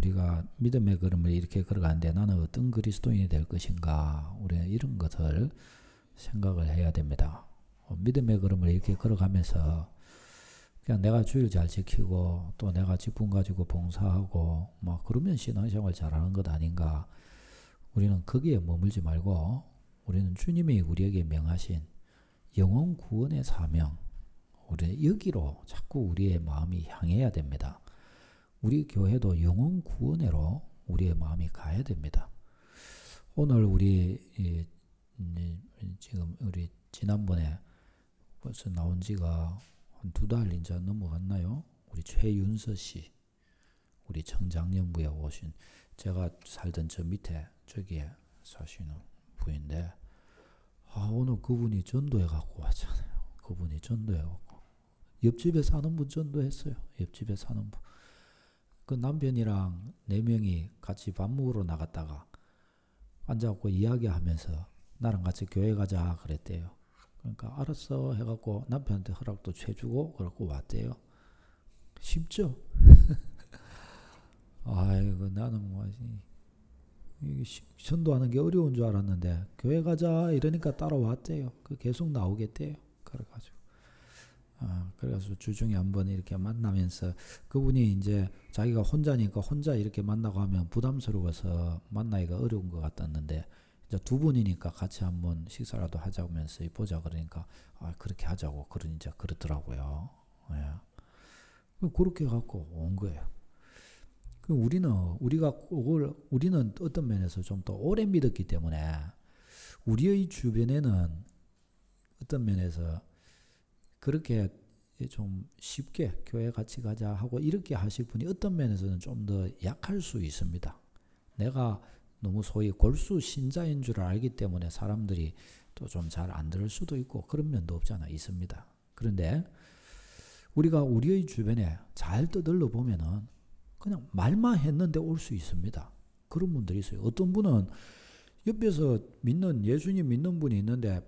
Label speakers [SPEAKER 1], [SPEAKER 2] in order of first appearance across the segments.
[SPEAKER 1] 우리가 믿음의 걸음을 이렇게 걸어가는데 나는 어떤 그리스도인이 될 것인가, 우리는 이런 것을 생각을 해야 됩니다. 믿음의 걸음을 이렇게 걸어가면서 그냥 내가 주일 잘 지키고 또 내가 직분 가지고 봉사하고 막 그러면 신앙생활 잘하는 것 아닌가. 우리는 거기에 머물지 말고 우리는 주님이 우리에게 명하신 영혼 구원의 사명, 우리는 여기로 자꾸 우리의 마음이 향해야 됩니다. 우리 교회도 영혼 구원으로 우리의 마음이 가야 됩니다. 오늘 우리 지금 우리 지난번에 벌써 나온 지가 한 2달 이제 넘어갔나요? 우리 최윤서 씨, 우리 청장년부에 오신, 제가 살던 저 밑에 저기에 사시는 분인데, 오늘 그분이 전도해 갖고 왔잖아요. 그분이 전도해 갖고 옆집에 사는 분 전도했어요. 옆집에 사는 분. 그 남편이랑 4명이 같이 밥 먹으러 나갔다가 앉아갖고 이야기하면서 나랑 같이 교회 가자 그랬대요. 그러니까 알았어 해갖고 남편한테 허락도 취해주고 그러고 왔대요. 쉽죠? 아이고 나는 뭐 전도하는 게 어려운 줄 알았는데 교회 가자 이러니까 따라왔대요. 그 계속 나오겠대요. 그래가지고 그래서 주중에 한번 이렇게 만나면서 그분이 이제 자기가 혼자니까 혼자 이렇게 만나고 하면 부담스러워서 만나기가 어려운 것 같았는데 이제 2분이니까 같이 한번 식사라도 하자면서 보자 그러니까 그렇게 하자고 이제 그러더라고요. 예. 그렇게 갖고 온 거예요. 우리는 어떤 면에서 좀 더 오래 믿었기 때문에 우리의 주변에는 어떤 면에서 그렇게 좀 쉽게 교회 같이 가자 하고 이렇게 하실 분이 어떤 면에서는 좀 더 약할 수 있습니다. 내가 너무 소위 골수 신자인 줄 알기 때문에 사람들이 또 좀 잘 안 들을 수도 있고 그런 면도 없잖아 있습니다. 그런데 우리가 우리의 주변에 잘 떠들러 보면은 그냥 말만 했는데 올 수 있습니다. 그런 분들이 있어요. 어떤 분은 옆에서 예수님 믿는 분이 있는데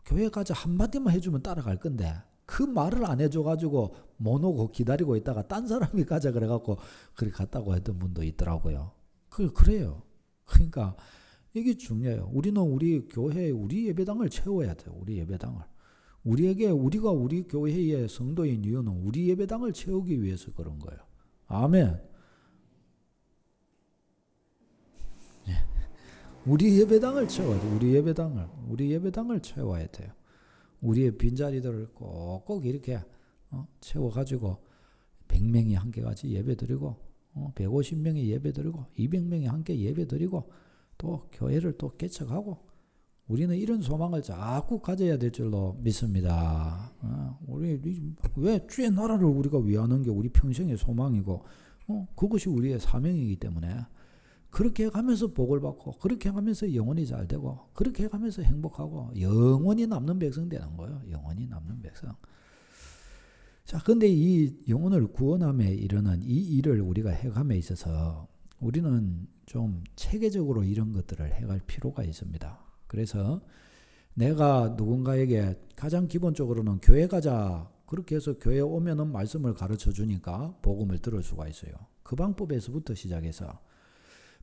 [SPEAKER 1] 교회 가자 한마디만 해주면 따라갈 건데 그 말을 안 해줘가지고 못 오고 기다리고 있다가 딴 사람이 가자 그래갖고 그렇게 갔다고 했던 분도 있더라고요. 그래요. 그러니까 이게 중요해요. 우리는 우리 교회에 우리 예배당을 채워야 돼요. 우리 예배당을. 우리가 우리 교회의 성도인 이유는 우리 예배당을 채우기 위해서 그런 거예요. 아멘. 우리 예배당을 채워야 돼요. 우리 예배당을 채워야 돼요. 우리의 빈자리들을 꼭꼭 이렇게 채워가지고 100명이 함께 같이 예배드리고 150명이 예배드리고 200명이 함께 예배드리고 또 교회를 또 개척하고 우리는 이런 소망을 자꾸 가져야 될 줄로 믿습니다. 우리 왜 주의 나라를 우리가 위하는 게 우리 평생의 소망이고 그것이 우리의 사명이기 때문에 그렇게 가면서 복을 받고 그렇게 가면서 영혼이 잘 되고 그렇게 가면서 행복하고 영원히 남는 백성 되는 거예요. 영원히 남는 백성. 자, 근데 이 영혼을 구원함에 이르는 이 일을 우리가 해감에 있어서 우리는 좀 체계적으로 이런 것들을 해갈 필요가 있습니다. 그래서 내가 누군가에게 가장 기본적으로는 교회 가자 그렇게 해서 교회 오면은 말씀을 가르쳐 주니까 복음을 들을 수가 있어요. 그 방법에서부터 시작해서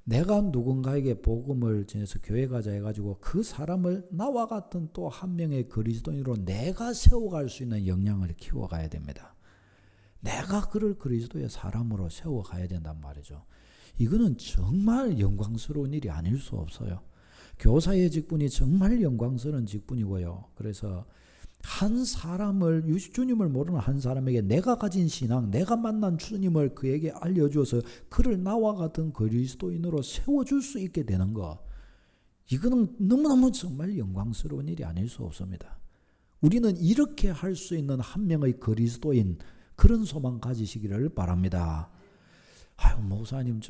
[SPEAKER 1] 내가 누군가에게 복음을 전해서 교회 가자 해가지고 그 사람을 나와 같은 또 한 명의 그리스도인으로 내가 세워갈 수 있는 역량을 키워가야 됩니다. 내가 그를 그리스도의 사람으로 세워가야 된단 말이죠. 이거는 정말 영광스러운 일이 아닐 수 없어요. 교사의 직분이 정말 영광스러운 직분이고요. 그래서 한 사람을 주님을 모르는 한 사람에게 내가 가진 신앙, 내가 만난 주님을 그에게 알려주어서 그를 나와 같은 그리스도인으로 세워줄 수 있게 되는 것, 이거는 너무너무 정말 영광스러운 일이 아닐 수 없습니다. 우리는 이렇게 할 수 있는 한 명의 그리스도인, 그런 소망 가지시기를 바랍니다. 목사님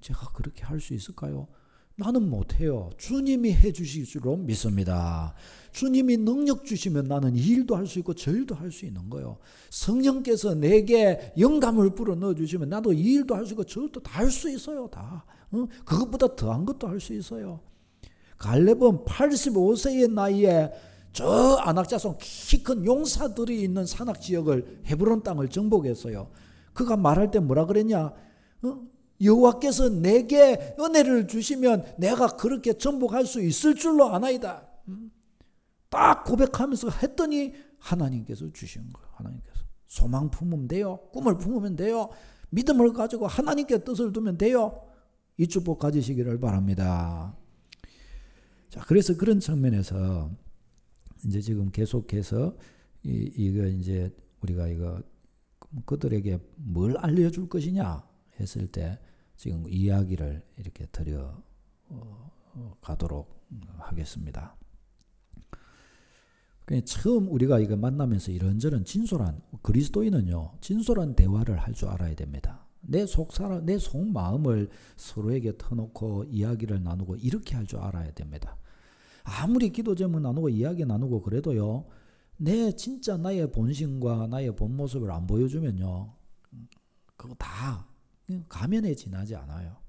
[SPEAKER 1] 제가 그렇게 할 수 있을까요? 나는 못해요. 주님이 해주실 줄로 믿습니다. 주님이 능력 주시면 나는 이 일도 할 수 있고 저 일도 할 수 있는 거예요. 성령께서 내게 영감을 불어 넣어주시면 나도 이 일도 할 수 있고 저 일도 다 할 수 있어요. 다. 그것보다 더한 것도 할 수 있어요. 갈렙은 85세의 나이에 저 안악자손 키 큰 용사들이 있는 산악 지역을 헤브론 땅을 정복했어요. 그가 말할 때 뭐라 그랬냐? 여호와께서 내게 은혜를 주시면 내가 그렇게 정복할 수 있을 줄로 아나이다. 딱 고백하면서 했더니 하나님께서 주신 거예요. 하나님께서. 소망 품으면 돼요. 꿈을 품으면 돼요. 믿음을 가지고 하나님께 뜻을 두면 돼요. 이 축복 가지시기를 바랍니다. 자, 그래서 그런 측면에서 이제 지금 계속해서 이거 이제 우리가 이거 그들에게 뭘 알려줄 것이냐 했을 때 지금 이야기를 이렇게 드려 가도록 하겠습니다. 처음 우리가 이거 만나면서 이런저런 진솔한 그리스도인은요, 진솔한 대화를 할 줄 알아야 됩니다. 내 속사람, 내 속마음을 서로에게 터놓고 이야기를 나누고 이렇게 할 줄 알아야 됩니다. 아무리 기도 제목 나누고 이야기 나누고 그래도요, 내 진짜 나의 본심과 나의 본 모습을 안 보여주면요, 그거 다 가면에 지나지 않아요.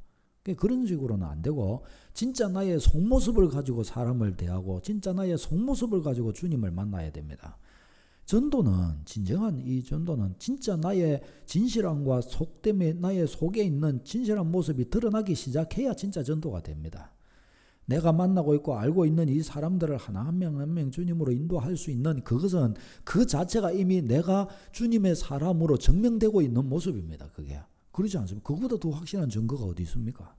[SPEAKER 1] 그런 식으로는 안 되고 진짜 나의 속모습을 가지고 사람을 대하고 진짜 나의 속모습을 가지고 주님을 만나야 됩니다. 전도는, 진정한 이 전도는 진짜 나의 진실함과 속됨에 나의 속에 있는 진실한 모습이 드러나기 시작해야 진짜 전도가 됩니다. 내가 만나고 있고 알고 있는 이 사람들을 하나 한 명 한 명 주님으로 인도할 수 있는 그것은 그 자체가 이미 내가 주님의 사람으로 증명되고 있는 모습입니다. 그게. 그러지 않습니까? 그거보다 더 확실한 증거가 어디 있습니까?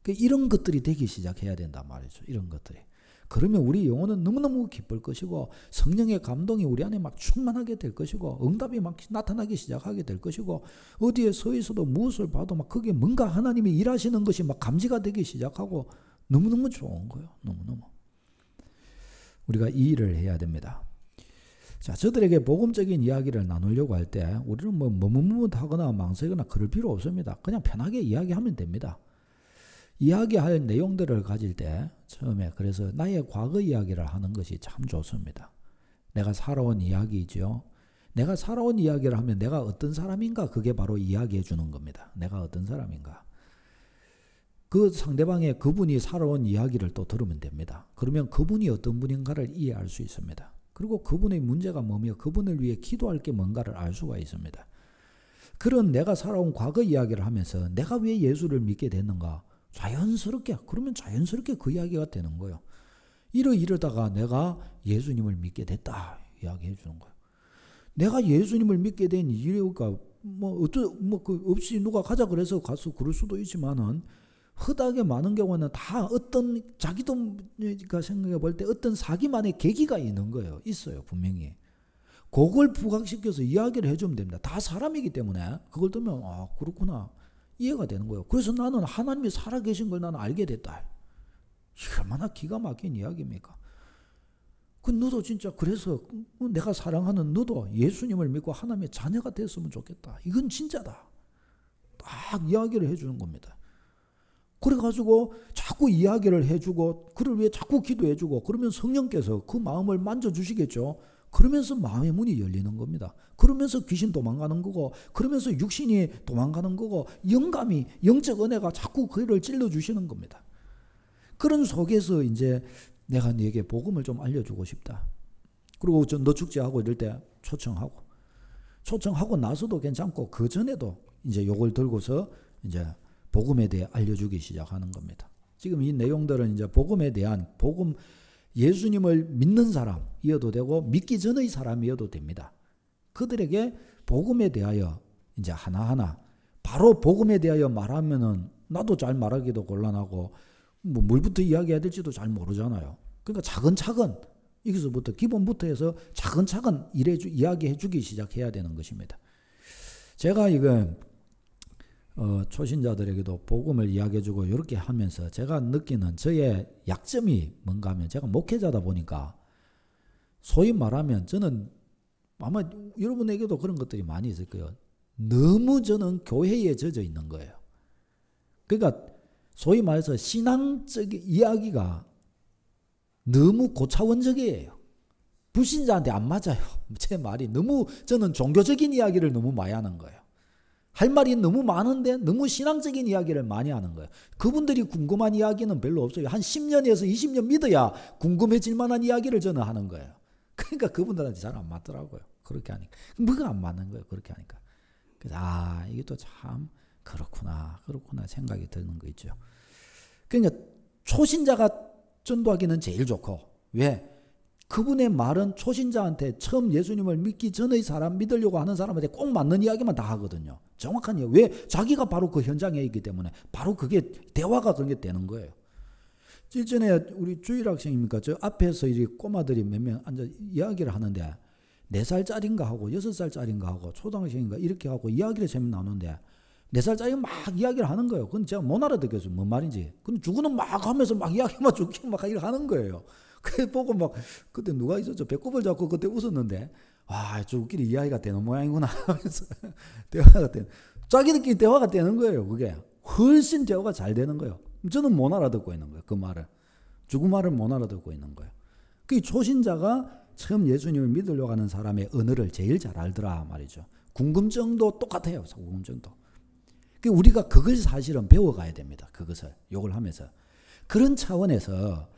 [SPEAKER 1] 이런 것들이 되기 시작해야 된단 말이죠. 이런 것들이. 그러면 우리 영혼은 너무너무 기쁠 것이고 성령의 감동이 우리 안에 막 충만하게 될 것이고 응답이 막 나타나기 시작하게 될 것이고 어디에 서 있어도 무엇을 봐도 막 그게 뭔가 하나님이 일하시는 것이 막 감지가 되기 시작하고 너무너무 좋은 거예요. 너무너무. 우리가 이 일을 해야 됩니다. 자, 저들에게 복음적인 이야기를 나누려고 할 때 우리는 뭐 머뭇머뭇하거나 망설이거나 그럴 필요 없습니다. 그냥 편하게 이야기하면 됩니다. 이야기할 내용들을 가질 때 처음에 그래서 나의 과거 이야기를 하는 것이 참 좋습니다. 내가 살아온 이야기죠. 내가 살아온 이야기를 하면 내가 어떤 사람인가 그게 바로 이야기해 주는 겁니다. 내가 어떤 사람인가. 그 상대방의 그분이 살아온 이야기를 또 들으면 됩니다. 그러면 그분이 어떤 분인가를 이해할 수 있습니다. 그리고 그분의 문제가 뭐며 그분을 위해 기도할 게 뭔가를 알 수가 있습니다. 그런 내가 살아온 과거 이야기를 하면서 내가 왜 예수를 믿게 됐는가 그러면 자연스럽게 그 이야기가 되는 거예요. 이러다가 내가 예수님을 믿게 됐다 이야기해 주는 거예요. 내가 예수님을 믿게 된 이유가 없이 누가 가자 그래서 가서 그럴 수도 있지만은 허다하게 많은 경우는 다 어떤 자기도 생각해 볼 때 어떤 사기만의 계기가 있는 거예요. 있어요. 분명히. 그걸 부각시켜서 이야기를 해주면 됩니다. 다 사람이기 때문에 그걸 들으면 그렇구나 이해가 되는 거예요. 그래서 나는 하나님이 살아계신 걸 나는 알게 됐다. 얼마나 기가 막힌 이야기입니까? 너도 진짜 그래서 내가 사랑하는 너도 예수님을 믿고 하나님의 자녀가 됐으면 좋겠다. 이건 진짜다. 딱 이야기를 해주는 겁니다. 그래가지고 자꾸 이야기를 해주고 그를 위해 자꾸 기도해주고 그러면 성령께서 그 마음을 만져주시겠죠. 그러면서 마음의 문이 열리는 겁니다. 그러면서 귀신 도망가는 거고 그러면서 육신이 도망가는 거고 영감이 영적 은혜가 자꾸 그를 찔러주시는 겁니다. 그런 속에서 이제 내가 너에게 복음을 좀 알려주고 싶다. 그리고 너 축제하고 이럴 때 초청하고 나서도 괜찮고 그 전에도 이제 요걸 들고서 이제 복음에 대해 알려주기 시작하는 겁니다. 지금 이 내용들은 이제 복음에 대한 예수님을 믿는 사람이어도 되고 믿기 전의 사람이어도 됩니다. 그들에게 복음에 대하여 이제 하나하나 바로 복음에 대하여 말하면은 나도 잘 말하기도 곤란하고 뭘부터 이야기해야 될지도 잘 모르잖아요. 그러니까 차근차근 여기서부터 기본부터 해서 차근차근 이야기해 주기 시작해야 되는 것입니다. 제가 이거 초신자들에게도 복음을 이야기해주고 이렇게 하면서 제가 느끼는 저의 약점이 뭔가 하면 제가 목회자다 보니까 소위 말하면 저는 아마 여러분에게도 그런 것들이 많이 있을 거예요. 너무 저는 교회에 젖어 있는 거예요. 그러니까 소위 말해서 신앙적 이야기가 너무 고차원적이에요. 불신자한테 안 맞아요. 제 말이 너무 저는 종교적인 이야기를 너무 많이 하는 거예요. 할 말이 너무 많은데 너무 신앙적인 이야기를 많이 하는 거예요. 그분들이 궁금한 이야기는 별로 없어요. 한 10년에서 20년 믿어야 궁금해질 만한 이야기를 저는 하는 거예요. 그러니까 그분들한테 잘 안 맞더라고요. 그렇게 하니까. 뭐가 안 맞는 거예요. 그렇게 하니까. 그래서 이게 또 참 그렇구나 생각이 드는 거 있죠. 그러니까 초신자가 전도하기는 제일 좋고, 왜? 그분의 말은 초신자한테 처음 예수님을 믿기 전의 사람, 믿으려고 하는 사람한테 꼭 맞는 이야기만 다 하거든요. 정확한 이야기. 왜? 자기가 바로 그 현장에 있기 때문에 바로 그게 대화가 그런 게 되는 거예요. 일전에 우리 주일학생입니까? 저 앞에서 이 꼬마들이 몇 명 앉아 이야기를 하는데 4살짜리인가 하고 6살짜리인가 하고 초등학생인가 이렇게 하고 이야기를 재미 나누는데 4살짜리가 막 이야기를 하는 거예요. 그건 제가 못 알아듣겠어요. 뭔 말인지. 근데 주구는 막 하면서 막 이야기만 죽기 막 이렇게 하는 거예요. 그래 보고 막 그때 누가 있었죠? 배꼽을 잡고 그때 웃었는데 저끼리 이야기가 되는 모양이구나 하면서 대화가 되는. 자기들끼리 대화가 되는 거예요. 그게 훨씬 대화가 잘 되는 거예요. 저는 못 알아듣고 있는 거예요. 그 말을. 죽음말을 못 알아듣고 있는 거예요. 그 초신자가 처음 예수님을 믿으려고 하는 사람의 언어를 제일 잘 알더라 말이죠. 궁금증도 똑같아요. 궁금증도. 우리가 그걸 사실은 배워가야 됩니다. 그것을 욕을 하면서. 그런 차원에서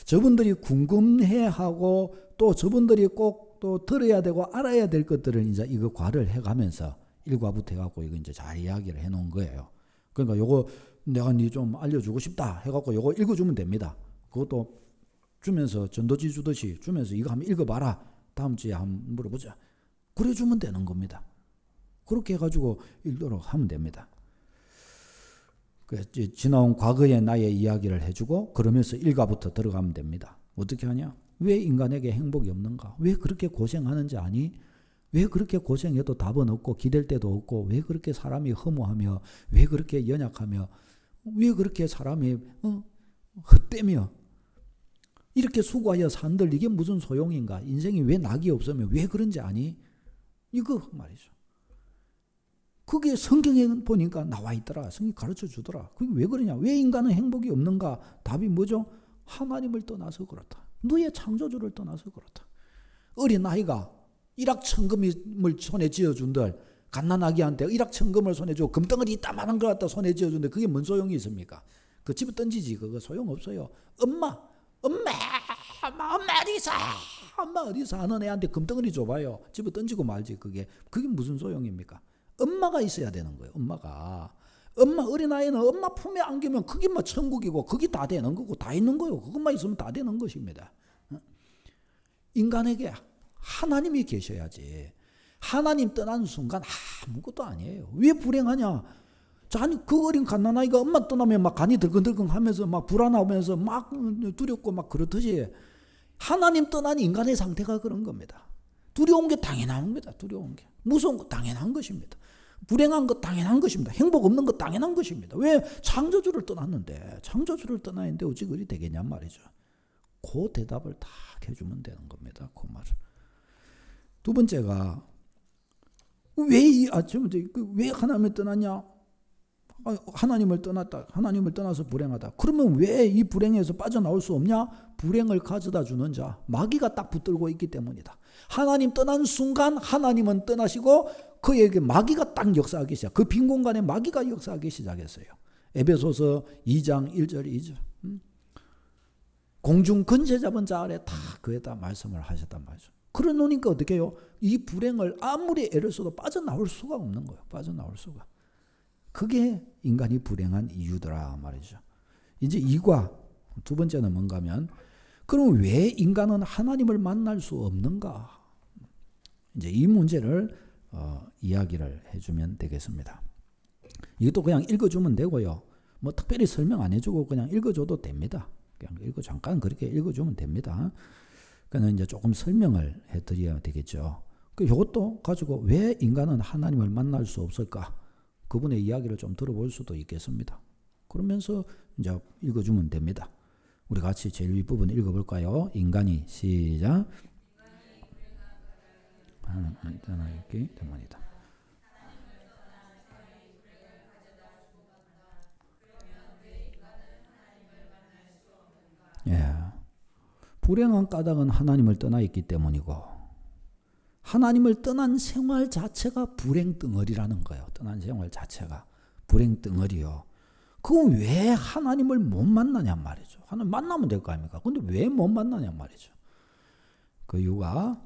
[SPEAKER 1] 저분들이 궁금해하고 또 저분들이 꼭 또 들어야 되고 알아야 될 것들을 이제 이거 과를 해가면서 일과부터 해갖고 이거 이제 잘 이야기를 해놓은 거예요. 그러니까 요거 내가 니 좀 알려주고 싶다 해갖고 요거 읽어주면 됩니다. 그것도 주면서 전도지 주듯이 주면서 이거 한번 읽어봐라. 다음 주에 한번 물어보자. 그래주면 되는 겁니다. 그렇게 해가지고 읽도록 하면 됩니다. 지나온 과거의 나의 이야기를 해주고 그러면서 일과부터 들어가면 됩니다. 어떻게 하냐? 왜 인간에게 행복이 없는가? 왜 그렇게 고생하는지 아니? 왜 그렇게 고생해도 답은 없고 기댈 데도 없고 왜 그렇게 사람이 허무하며 왜 그렇게 연약하며 왜 그렇게 사람이 헛되며 이렇게 수고하여 산들 이게 무슨 소용인가? 인생이 왜 낙이 없으며 왜 그런지 아니? 이거 말이죠. 그게 성경에 보니까 나와 있더라. 성경이 가르쳐 주더라. 그게 왜 그러냐? 왜 인간은 행복이 없는가? 답이 뭐죠? 하나님을 떠나서 그렇다. 너의 창조주를 떠나서 그렇다. 어린 아이가 일확천금을 손에 쥐어준들 갓난아기한테 일확천금을 손에 쥐고 금덩어리 이따만한 걸 갖다 손에 쥐어준데 그게 뭔 소용이 있습니까? 그 집에 던지지 그거 소용없어요. 엄마 어디서 하는 애한테 금덩어리 줘봐요. 집에 던지고 말지. 그게 무슨 소용입니까? 엄마가 있어야 되는 거예요. 엄마 어린아이는 엄마 품에 안기면 그게 뭐 천국이고 그게 다 되는 거고 다 있는 거예요. 그것만 있으면 다 되는 것입니다. 인간에게 하나님이 계셔야지. 하나님 떠나는 순간 아무것도 아니에요. 왜 불행하냐? 아니 그 어린 갓난아이가 엄마 떠나면 막 간이 들근들근 하면서 막 불안하면서 막 두렵고 막 그렇듯이 하나님 떠난 인간의 상태가 그런 겁니다. 두려운 게 당연한 겁니다. 두려운 게. 무서운 거 당연한 것입니다. 불행한 것 당연한 것입니다. 행복 없는 것 당연한 것입니다. 왜? 창조주를 떠났는데 창조주를 떠나는데 어찌 그리 되겠냔 말이죠. 그 대답을 다 해주면 되는 겁니다. 그 말을. 두 번째가 왜 하나님을 떠났냐? 하나님을 떠났다. 하나님을 떠나서 불행하다. 그러면 왜 이 불행에서 빠져나올 수 없냐? 불행을 가져다 주는 자. 마귀가 딱 붙들고 있기 때문이다. 하나님 떠난 순간 하나님은 떠나시고 그에게 마귀가 딱 역사하기 시작. 그 빈 공간에 마귀가 역사하기 시작했어요. 에베소서 2장 1절 2절. 공중 근세 잡은 자 아래 다 그에다 말씀을 하셨단 말이죠. 그러니까 어떻게 해요? 이 불행을 아무리 애를 써도 빠져나올 수가 없는 거예요. 빠져나올 수가. 그게 인간이 불행한 이유더라 말이죠. 이제 이과 두 번째는 뭔가 하면 그럼 왜 인간은 하나님을 만날 수 없는가? 이제 이 문제를 이야기를 해주면 되겠습니다. 이것도 그냥 읽어주면 되고요. 뭐 특별히 설명 안 해주고 그냥 읽어줘도 됩니다. 그냥 잠깐 그렇게 읽어주면 됩니다. 그냥 이제 조금 설명을 해드려야 되겠죠. 이것도 가지고 왜 인간은 하나님을 만날 수 없을까? 그분의 이야기를 좀 들어볼 수도 있겠습니다. 그러면서 이제 읽어주면 됩니다. 우리 같이 제일 윗부분 읽어볼까요? 인간이 시작. 하나님을 떠나기 때문이다. 예. 불행한 까닭은 하나님을 떠나 있기 때문이고 하나님을 떠난 생활 자체가 불행 덩어리라는 거예요. 떠난 생활 자체가 불행 덩어리요. 그건 왜 하나님을 못 만나냔 말이죠. 하나님 만나면 될 거 아닙니까? 근데 왜 못 만나냔 말이죠. 그 이유가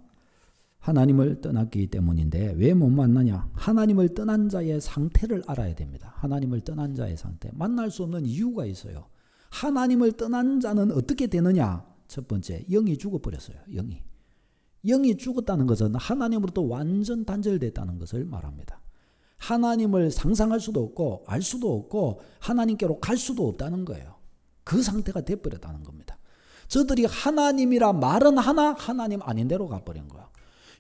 [SPEAKER 1] 하나님을 떠났기 때문인데 왜 못 만나냐? 하나님을 떠난 자의 상태를 알아야 됩니다. 하나님을 떠난 자의 상태. 만날 수 없는 이유가 있어요. 하나님을 떠난 자는 어떻게 되느냐? 첫 번째, 영이 죽어버렸어요. 영이 죽었다는 것은 하나님으로부터 완전 단절됐다는 것을 말합니다. 하나님을 상상할 수도 없고 알 수도 없고 하나님께로 갈 수도 없다는 거예요. 그 상태가 돼버렸다는 겁니다. 저들이 하나님이라 말은 하나 하나님 아닌 대로 가버린 거야.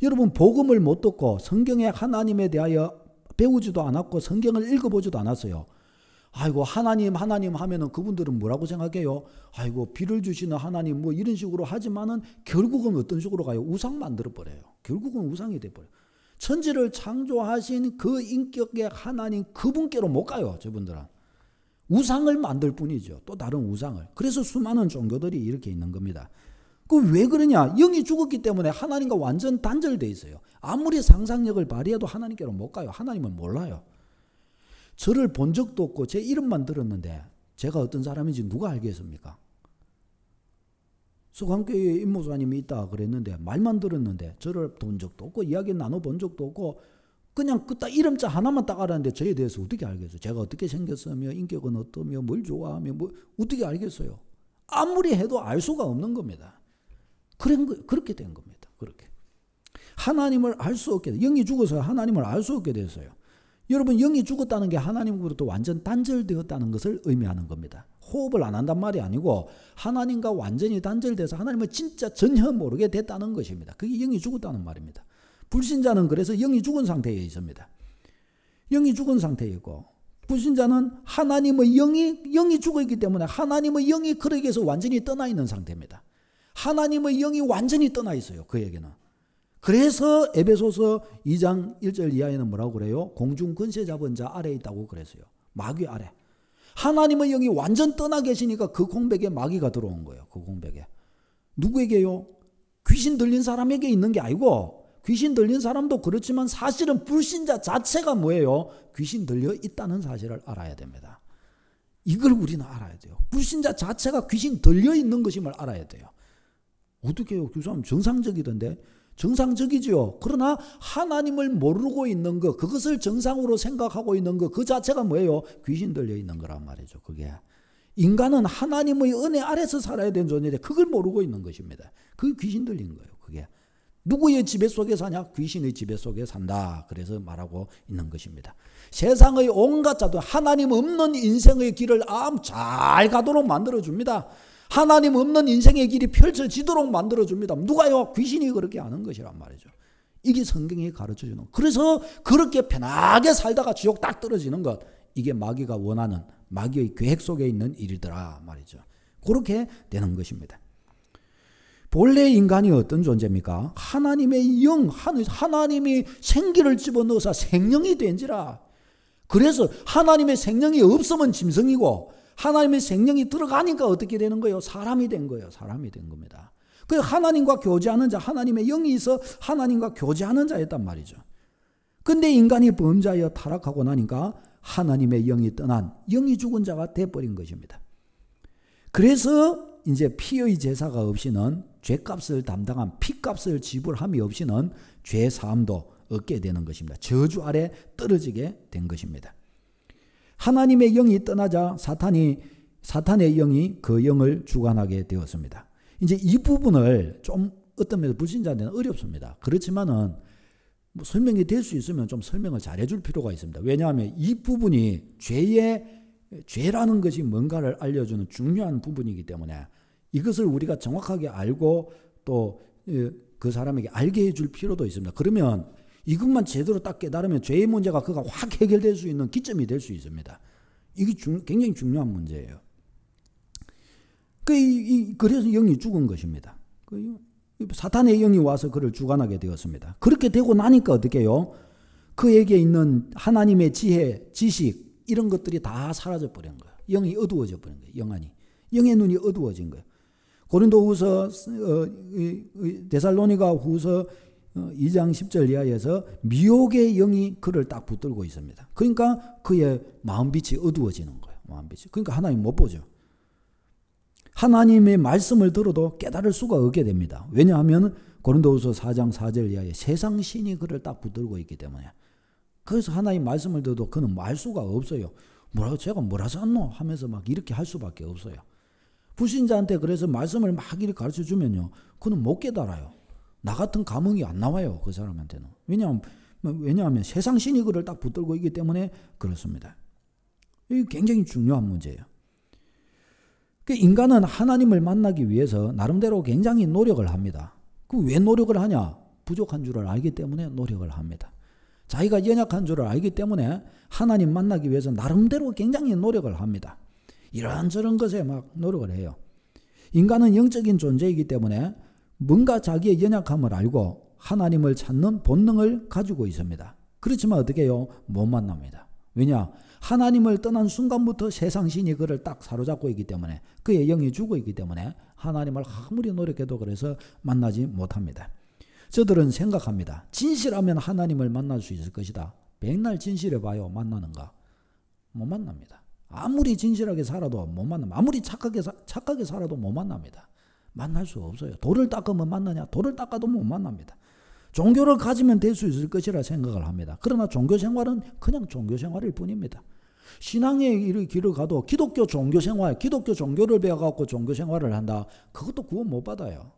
[SPEAKER 1] 여러분 복음을 못 듣고 성경에 하나님에 대하여 배우지도 않았고 성경을 읽어보지도 않았어요. 아이고 하나님 하면은 그분들은 뭐라고 생각해요? 아이고 비를 주시는 하나님 뭐 이런 식으로 하지만은 결국은 어떤 식으로 가요? 우상 만들어 버려요. 결국은 우상이 돼 버려요. 천지를 창조하신 그 인격의 하나님 그분께로 못 가요. 저분들은 우상을 만들 뿐이죠. 또 다른 우상을. 그래서 수많은 종교들이 이렇게 있는 겁니다. 그 왜 그러냐? 영이 죽었기 때문에 하나님과 완전 단절돼 있어요. 아무리 상상력을 발휘해도 하나님께로 못 가요. 하나님을 몰라요. 저를 본 적도 없고 제 이름만 들었는데 제가 어떤 사람인지 누가 알겠습니까? 서강교회에 임목사님이 있다 그랬는데 말만 들었는데 저를 본 적도 없고 이야기 나눠본 적도 없고 그냥 그딱 이름자 하나만 딱 알았는데 저에 대해서 어떻게 알겠어요? 제가 어떻게 생겼으며 인격은 어떠며 뭘 좋아하며 뭐 어떻게 알겠어요? 아무리 해도 알 수가 없는 겁니다. 그렇게 된 겁니다. 그렇게. 하나님을 알 수 없게 돼. 영이 죽어서 하나님을 알 수 없게 됐어요. 여러분 영이 죽었다는 게 하나님으로부터 완전 단절되었다는 것을 의미하는 겁니다. 호흡을 안 한단 말이 아니고 하나님과 완전히 단절돼서 하나님을 진짜 전혀 모르게 됐다는 것입니다. 그게 영이 죽었다는 말입니다. 불신자는 그래서 영이 죽은 상태에 있습니다. 영이 죽은 상태에 있고 불신자는 하나님의 영이 죽어있기 때문에 하나님의 영이 그에게서 완전히 떠나 있는 상태입니다. 하나님의 영이 완전히 떠나 있어요. 그에게는. 그래서 에베소서 2장 1절 이하에는 뭐라고 그래요? 공중 권세 잡은 자 아래에 있다고 그랬어요. 마귀 아래. 하나님의 영이 완전 떠나 계시니까 그 공백에 마귀가 들어온 거예요. 그 공백에. 누구에게요? 귀신 들린 사람에게 있는 게 아니고 귀신 들린 사람도 그렇지만 사실은 불신자 자체가 뭐예요? 귀신 들려 있다는 사실을 알아야 됩니다. 이걸 우리는 알아야 돼요. 불신자 자체가 귀신 들려 있는 것임을 알아야 돼요. 어떻게 해요? 그 사람 정상적이던데? 정상적이지요. 그러나 하나님을 모르고 있는 것, 그것을 정상으로 생각하고 있는 것, 그 자체가 뭐예요? 귀신 들려 있는 거란 말이죠. 그게. 인간은 하나님의 은혜 아래서 살아야 되는 존재인데 그걸 모르고 있는 것입니다. 그게 귀신 들린 거예요. 그게. 누구의 지배 속에 사냐? 귀신의 지배 속에 산다. 그래서 말하고 있는 것입니다. 세상의 온갖 자도 하나님 없는 인생의 길을 잘 가도록 만들어줍니다. 하나님 없는 인생의 길이 펼쳐지도록 만들어줍니다. 누가요? 귀신이 그렇게 하는 것이란 말이죠. 이게 성경이 가르쳐주는 것. 그래서 그렇게 편하게 살다가 지옥 딱 떨어지는 것. 이게 마귀가 원하는 마귀의 계획 속에 있는 일이더라 말이죠. 그렇게 되는 것입니다. 본래 인간이 어떤 존재입니까? 하나님의 영, 하나님이 생기를 집어넣어서 생명이 된지라. 그래서 하나님의 생명이 없으면 짐승이고 하나님의 생명이 들어가니까 어떻게 되는 거예요? 사람이 된 거예요. 사람이 된 겁니다. 그 하나님과 교제하는 자, 하나님의 영이 있어 하나님과 교제하는 자였단 말이죠. 근데 인간이 범죄하여 타락하고 나니까 하나님의 영이 떠난 영이 죽은 자가 돼버린 것입니다. 그래서 이제 피의 제사가 없이는 죄값을 담당한 피값을 지불함이 없이는 죄 사함도 얻게 되는 것입니다. 저주 아래 떨어지게 된 것입니다. 하나님의 영이 떠나자 사탄의 영이 그 영을 주관하게 되었습니다. 이제 이 부분을 좀 어떤 면에서 불신자한테는 어렵습니다. 그렇지만은 뭐 설명이 될 수 있으면 좀 설명을 잘 해줄 필요가 있습니다. 왜냐하면 이 부분이 죄라는 것이 뭔가를 알려주는 중요한 부분이기 때문에 이것을 우리가 정확하게 알고 또 그 사람에게 알게 해줄 필요도 있습니다. 그러면 이것만 제대로 딱 깨달으면 죄의 문제가 그가 확 해결될 수 있는 기점이 될 수 있습니다. 이게 굉장히 중요한 문제예요. 그래서 영이 죽은 것입니다. 사탄의 영이 와서 그를 주관하게 되었습니다. 그렇게 되고 나니까 어떻게 해요? 그에게 있는 하나님의 지혜, 지식 이런 것들이 다 사라져 버린 거예요. 영이 어두워져 버린 거예요. 영의 눈이 어두워진 거예요. 고린도후서 데살로니가 후서 2장 10절 이하에서 미혹의 영이 그를 딱 붙들고 있습니다. 그러니까 그의 마음빛이 어두워지는 거예요. 마음빛이. 그러니까 하나님 못 보죠. 하나님의 말씀을 들어도 깨달을 수가 없게 됩니다. 왜냐하면 고린도후서 4장 4절 이하에 세상 신이 그를 딱 붙들고 있기 때문에 그래서 하나님 말씀을 들어도 그는 말 수가 없어요. 뭐라고 제가 뭐라 썼노 하면서 막 이렇게 할 수밖에 없어요. 불신자한테 그래서 말씀을 막 이렇게 가르쳐 주면요, 그는 못 깨달아요. 나 같은 감흥이 안 나와요, 그 사람한테는. 왜냐하면 세상 신이 그를 딱 붙들고 있기 때문에 그렇습니다. 이게 굉장히 중요한 문제예요. 인간은 하나님을 만나기 위해서 나름대로 굉장히 노력을 합니다. 그럼 왜 노력을 하냐? 부족한 줄을 알기 때문에 노력을 합니다. 자기가 연약한 줄을 알기 때문에 하나님 만나기 위해서 나름대로 굉장히 노력을 합니다. 이런저런 것에 막 노력을 해요. 인간은 영적인 존재이기 때문에 뭔가 자기의 연약함을 알고 하나님을 찾는 본능을 가지고 있습니다. 그렇지만 어떻게 해요? 못 만납니다. 왜냐? 하나님을 떠난 순간부터 세상 신이 그를 딱 사로잡고 있기 때문에, 그의 영이 죽어 있기 때문에 하나님을 아무리 노력해도 그래서 만나지 못합니다. 저들은 생각합니다. 진실하면 하나님을 만날 수 있을 것이다. 백날 진실해봐요. 만나는가? 못 만납니다. 아무리 진실하게 살아도 못 만납니다. 아무리 착하게 살아도 못 만납니다. 만날 수 없어요. 돌을 닦으면 만나냐? 돌을 닦아도 못 만납니다. 종교를 가지면 될 수 있을 것이라 생각을 합니다. 그러나 종교 생활은 그냥 종교 생활일 뿐입니다. 신앙의 길을 가도 기독교 종교 생활, 기독교 종교를 배워갖고 종교 생활을 한다. 그것도 구원 못 받아요.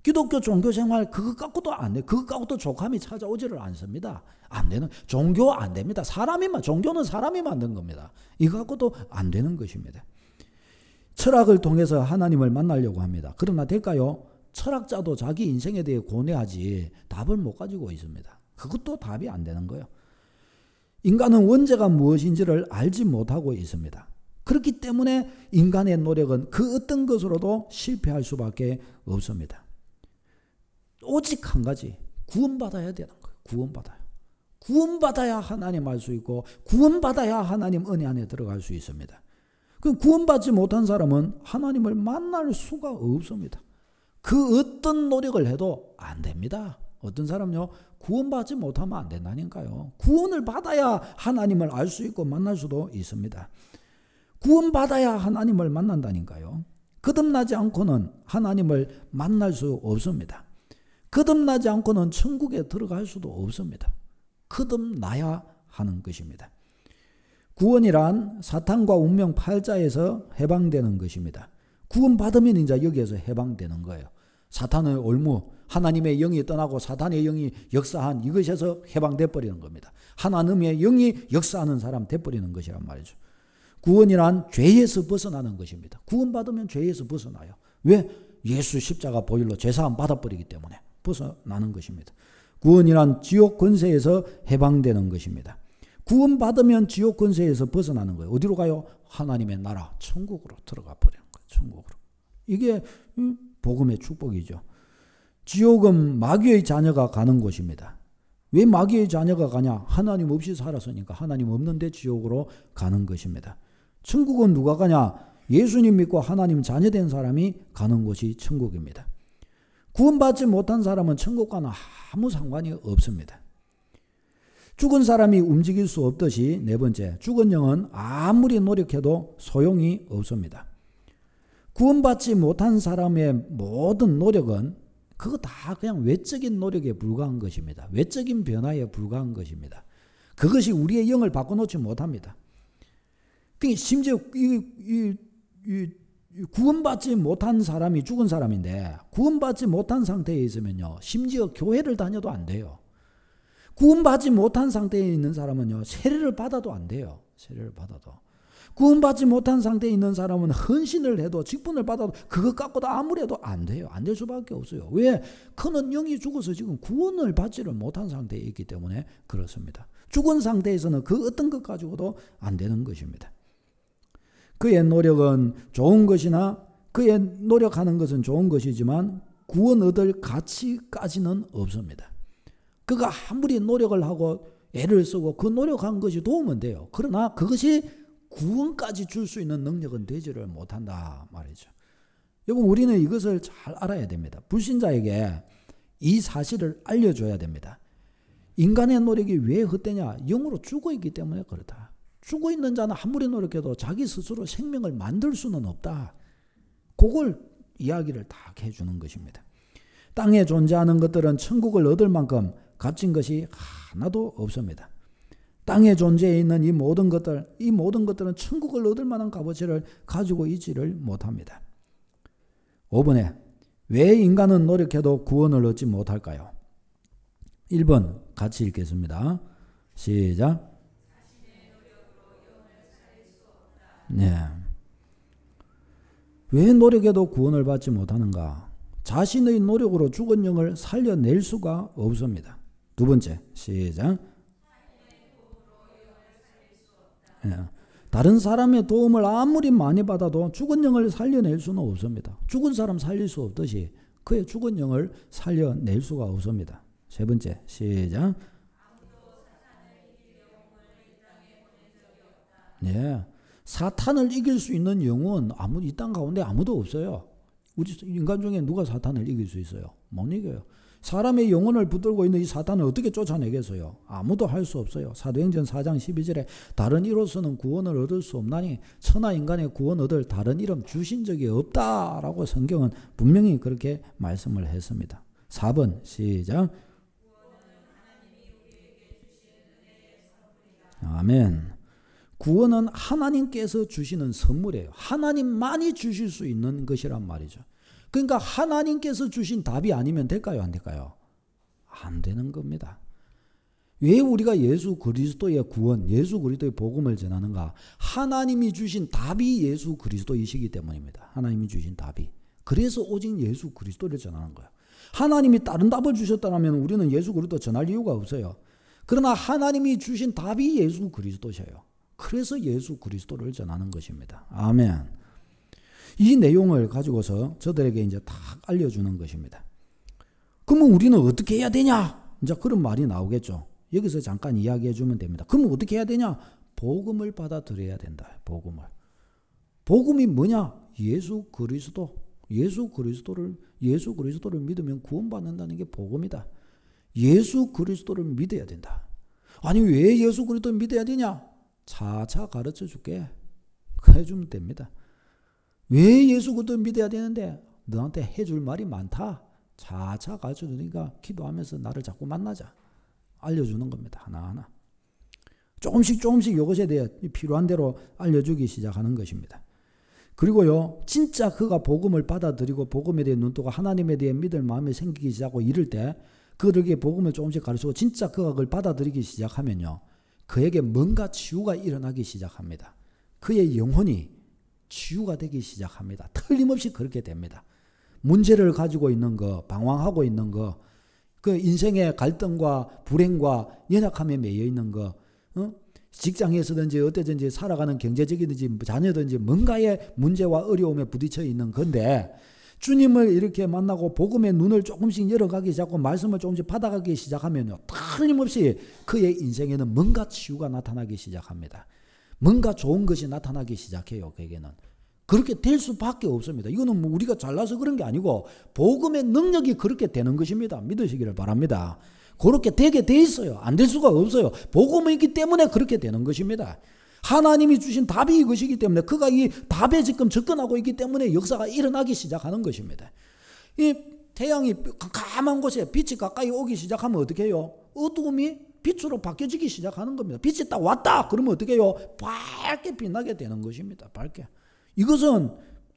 [SPEAKER 1] 기독교 종교 생활 그것 갖고도 안 돼. 그것 갖고도 족함이 찾아오지를 않습니다. 안 되는, 종교 안 됩니다. 종교는 사람이 만든 겁니다. 이거 갖고도 안 되는 것입니다. 철학을 통해서 하나님을 만나려고 합니다. 그러나 될까요? 철학자도 자기 인생에 대해 고뇌하지 답을 못 가지고 있습니다. 그것도 답이 안 되는 거예요. 인간은 원죄가 무엇인지를 알지 못하고 있습니다. 그렇기 때문에 인간의 노력은 그 어떤 것으로도 실패할 수밖에 없습니다. 오직 한 가지, 구원받아야 되는 거예요. 구원받아야 하나님 알 수 있고 구원받아야 하나님 은혜 안에 들어갈 수 있습니다. 그럼 구원받지 못한 사람은 하나님을 만날 수가 없습니다. 그 어떤 노력을 해도 안 됩니다. 어떤 사람요, 구원받지 못하면 안 된다니까요. 구원을 받아야 하나님을 알 수 있고 만날 수도 있습니다. 구원받아야 하나님을 만난다니까요. 거듭나지 않고는 하나님을 만날 수 없습니다. 거듭나지 않고는 천국에 들어갈 수도 없습니다. 거듭나야 하는 것입니다. 구원이란 사탄과 운명 팔자에서 해방되는 것입니다. 구원받으면 이제 여기에서 해방되는 거예요. 사탄의 올무, 하나님의 영이 떠나고 사탄의 영이 역사한 이것에서 해방돼 버리는 겁니다. 하나님의 영이 역사하는 사람 돼버리는 것이란 말이죠. 구원이란 죄에서 벗어나는 것입니다. 구원받으면 죄에서 벗어나요. 왜? 예수 십자가 보혈로 죄사함 받아버리기 때문에 벗어나는 것입니다. 구원이란 지옥 권세에서 해방되는 것입니다. 구원받으면 지옥 권세에서 벗어나는 거예요. 어디로 가요? 하나님의 나라, 천국으로 들어가 버리는 거예요. 천국으로. 이게 복음의 축복이죠. 지옥은 마귀의 자녀가 가는 곳입니다. 왜 마귀의 자녀가 가냐? 하나님 없이 살았으니까 하나님 없는데 지옥으로 가는 것입니다. 천국은 누가 가냐? 예수님 믿고 하나님 자녀된 사람이 가는 곳이 천국입니다. 구원받지 못한 사람은 천국과는 아무 상관이 없습니다. 죽은 사람이 움직일 수 없듯이 네 번째, 죽은 영은 아무리 노력해도 소용이 없습니다. 구원받지 못한 사람의 모든 노력은 그거 다 그냥 외적인 노력에 불과한 것입니다. 외적인 변화에 불과한 것입니다. 그것이 우리의 영을 바꿔놓지 못합니다. 심지어 구원받지 못한 사람이 죽은 사람인데 구원받지 못한 상태에 있으면요, 심지어 교회를 다녀도 안 돼요. 구원받지 못한 상태에 있는 사람은요, 세례를 받아도 안 돼요. 세례를 받아도. 구원받지 못한 상태에 있는 사람은 헌신을 해도 직분을 받아도 그것 갖고도 아무래도 안 돼요. 안 될 수밖에 없어요. 왜? 그는 영이 죽어서 지금 구원을 받지를 못한 상태에 있기 때문에 그렇습니다. 죽은 상태에서는 그 어떤 것 가지고도 안 되는 것입니다. 그의 노력은 좋은 것이나 그의 노력하는 것은 좋은 것이지만 구원 얻을 가치까지는 없습니다. 그가 아무리 노력을 하고 애를 쓰고 그 노력한 것이 도움은 돼요. 그러나 그것이 구원까지 줄 수 있는 능력은 되지를 못한다 말이죠. 여러분, 우리는 이것을 잘 알아야 됩니다. 불신자에게 이 사실을 알려줘야 됩니다. 인간의 노력이 왜 헛되냐? 영으로 죽어있기 때문에 그렇다. 죽어있는 자는 아무리 노력해도 자기 스스로 생명을 만들 수는 없다. 그걸 이야기를 다 해주는 것입니다. 땅에 존재하는 것들은 천국을 얻을 만큼 값진 것이 하나도 없습니다. 땅에 존재해 있는 이 모든 것들은 천국을 얻을 만한 값어치를 가지고 있지를 못합니다. 5번에 왜 인간은 노력해도 구원을 얻지 못할까요? 1번 같이 읽겠습니다. 시작. 네. 왜 노력해도 구원을 받지 못하는가? 자신의 노력으로 죽은 영을 살려낼 수가 없습니다. 두 번째, 시작. 네. 다른 사람의 도움을 아무리 많이 받아도 죽은 영을 살려낼 수는 없습니다. 죽은 사람 살릴 수 없듯이 그의 죽은 영을 살려낼 수가 없습니다. 세 번째, 시작. 네. 사탄을 이길 수 있는 영은 이 땅 가운데 아무도 없어요. 우리 인간 중에 누가 사탄을 이길 수 있어요? 못 이겨요. 사람의 영혼을 붙들고 있는 이 사탄을 어떻게 쫓아내겠어요? 아무도 할 수 없어요. 사도행전 4장 12절에 다른 이로서는 구원을 얻을 수 없나니 천하 인간의 구원 얻을 다른 이름 주신 적이 없다라고 성경은 분명히 그렇게 말씀을 했습니다. 4번 시작. 아멘. 구원은 하나님께서 주시는 선물이에요. 하나님만이 주실 수 있는 것이란 말이죠. 그러니까 하나님께서 주신 답이 아니면 될까요? 안 될까요? 안 되는 겁니다. 왜 우리가 예수 그리스도의 구원, 예수 그리스도의 복음을 전하는가? 하나님이 주신 답이 예수 그리스도이시기 때문입니다. 하나님이 주신 답이. 그래서 오직 예수 그리스도를 전하는 거예요. 하나님이 다른 답을 주셨다면 우리는 예수 그리스도 전할 이유가 없어요. 그러나 하나님이 주신 답이 예수 그리스도셔요. 그래서 예수 그리스도를 전하는 것입니다. 아멘. 이 내용을 가지고서 저들에게 이제 다 알려주는 것입니다. 그러면 우리는 어떻게 해야 되냐? 이제 그런 말이 나오겠죠. 여기서 잠깐 이야기해 주면 됩니다. 그러면 어떻게 해야 되냐? 복음을 받아들여야 된다. 복음을. 복음이 뭐냐? 예수 그리스도를 믿으면 구원받는다는 게 복음이다. 예수 그리스도를 믿어야 된다. 아니 왜 예수 그리스도를 믿어야 되냐? 차차 가르쳐 줄게. 해주면 됩니다. 왜 예수 그리스도를 믿어야 되는데? 너한테 해줄 말이 많다. 차차 가르쳐 주니까 기도하면서 나를 자꾸 만나자. 알려주는 겁니다. 하나하나. 조금씩 이것에 대해 필요한 대로 알려주기 시작하는 것입니다. 그리고요, 진짜 그가 복음을 받아들이고 복음에 대해 눈뜨고 하나님에 대해 믿을 마음이 생기기 시작하고 이럴 때 그들에게 복음을 조금씩 가르치고 진짜 그가 그걸 받아들이기 시작하면요, 그에게 뭔가 치유가 일어나기 시작합니다. 그의 영혼이 치유가 되기 시작합니다. 틀림없이 그렇게 됩니다. 문제를 가지고 있는 거, 방황하고 있는 거, 그 인생의 갈등과 불행과 연약함에 매여 있는 거, 직장에서든지 어때든지 살아가는 경제적이든지 자녀든지 뭔가의 문제와 어려움에 부딪혀 있는 건데 주님을 이렇게 만나고 복음의 눈을 조금씩 열어가기 시작하고 말씀을 조금씩 받아가기 시작하면요, 틀림없이 그의 인생에는 뭔가 치유가 나타나기 시작합니다. 뭔가 좋은 것이 나타나기 시작해요. 그에게는. 그렇게 될 수밖에 없습니다. 이거는 뭐 우리가 잘나서 그런 게 아니고 복음의 능력이 그렇게 되는 것입니다. 믿으시기를 바랍니다. 그렇게 되게 돼 있어요. 안 될 수가 없어요. 복음이 있기 때문에 그렇게 되는 것입니다. 하나님이 주신 답이 이것이기 때문에 그가 이 답에 지금 접근하고 있기 때문에 역사가 일어나기 시작하는 것입니다. 이 태양이 깜깜한 곳에 빛이 가까이 오기 시작하면 어떻게 해요? 어두움이 빛으로 바뀌어지기 시작하는 겁니다. 빛이 딱 왔다 그러면 어떻게 해요? 밝게 빛나게 되는 것입니다. 밝게. 이것은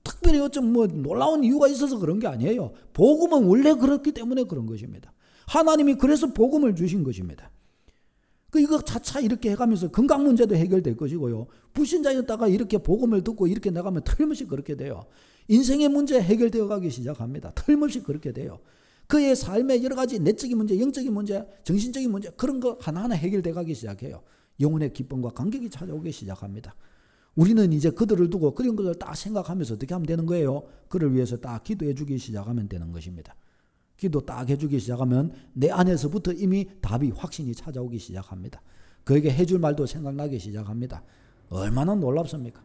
[SPEAKER 1] 특별히 어쩜 뭐 놀라운 이유가 있어서 그런 게 아니에요. 복음은 원래 그렇기 때문에 그런 것입니다. 하나님이 그래서 복음을 주신 것입니다. 이거 차차 이렇게 해가면서 건강 문제도 해결될 것이고요. 불신자였다가 이렇게 복음을 듣고 이렇게 나가면 틀림없이 그렇게 돼요. 인생의 문제 해결되어 가기 시작합니다. 틀림없이 그렇게 돼요. 그의 삶의 여러 가지 내적인 문제, 영적인 문제, 정신적인 문제 그런 거 하나하나 해결되어 가기 시작해요. 영혼의 기쁨과 감격이 찾아오기 시작합니다. 우리는 이제 그들을 두고 그런 것을 딱 생각하면서 어떻게 하면 되는 거예요? 그를 위해서 딱 기도해 주기 시작하면 되는 것입니다. 기도 딱 해주기 시작하면 내 안에서부터 이미 답이 확신이 찾아오기 시작합니다. 그에게 해줄 말도 생각나기 시작합니다. 얼마나 놀랍습니까?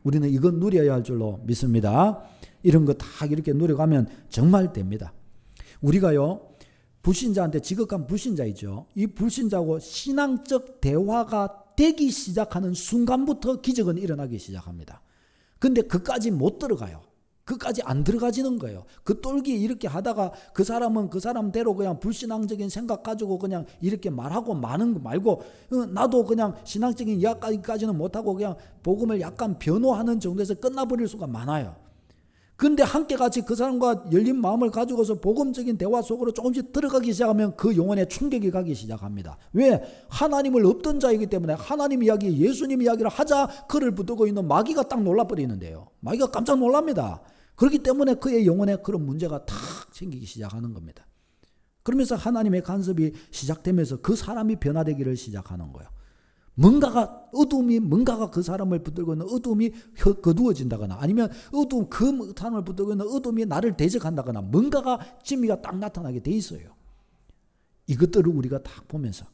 [SPEAKER 1] 우리는 이건 누려야 할 줄로 믿습니다. 이런 거 다 이렇게 누려가면 정말 됩니다. 우리가요, 불신자한테 지극한 불신자 있죠. 이 불신자하고 신앙적 대화가 되기 시작하는 순간부터 기적은 일어나기 시작합니다. 근데 그까지 못 들어가요. 그까지 안 들어가지는 거예요. 그 똘기 이렇게 하다가 그 사람은 그 사람대로 그냥 불신앙적인 생각 가지고 그냥 이렇게 말하고 마는 거 말고 나도 그냥 신앙적인 이야기까지는 못하고 그냥 복음을 약간 변호하는 정도에서 끝나버릴 수가 많아요. 근데 함께 같이 그 사람과 열린 마음을 가지고서 복음적인 대화 속으로 조금씩 들어가기 시작하면 그 영혼에 충격이 가기 시작합니다. 왜? 하나님을 없던 자이기 때문에 하나님 이야기, 예수님 이야기를 하자 그를 붙들고 있는 마귀가 딱 놀라버리는데요. 마귀가 깜짝 놀랍니다. 그렇기 때문에 그의 영혼에 그런 문제가 탁 생기기 시작하는 겁니다. 그러면서 하나님의 간섭이 시작되면서 그 사람이 변화되기를 시작하는 거예요. 뭔가가 그 사람을 붙들고 있는 어둠이 거두어진다거나 아니면 그 사람을 붙들고 있는 어둠이 나를 대적한다거나 뭔가가 진미가 딱 나타나게 돼 있어요. 이것들을 우리가 딱 보면서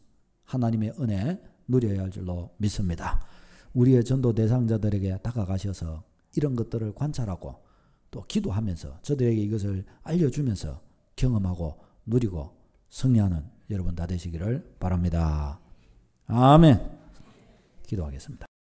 [SPEAKER 1] 하나님의 은혜 누려야 할 줄로 믿습니다. 우리의 전도 대상자들에게 다가가셔서 이런 것들을 관찰하고 또 기도하면서 저들에게 이것을 알려주면서 경험하고 누리고 승리하는 여러분 다 되시기를 바랍니다. 아멘. 기도하겠습니다.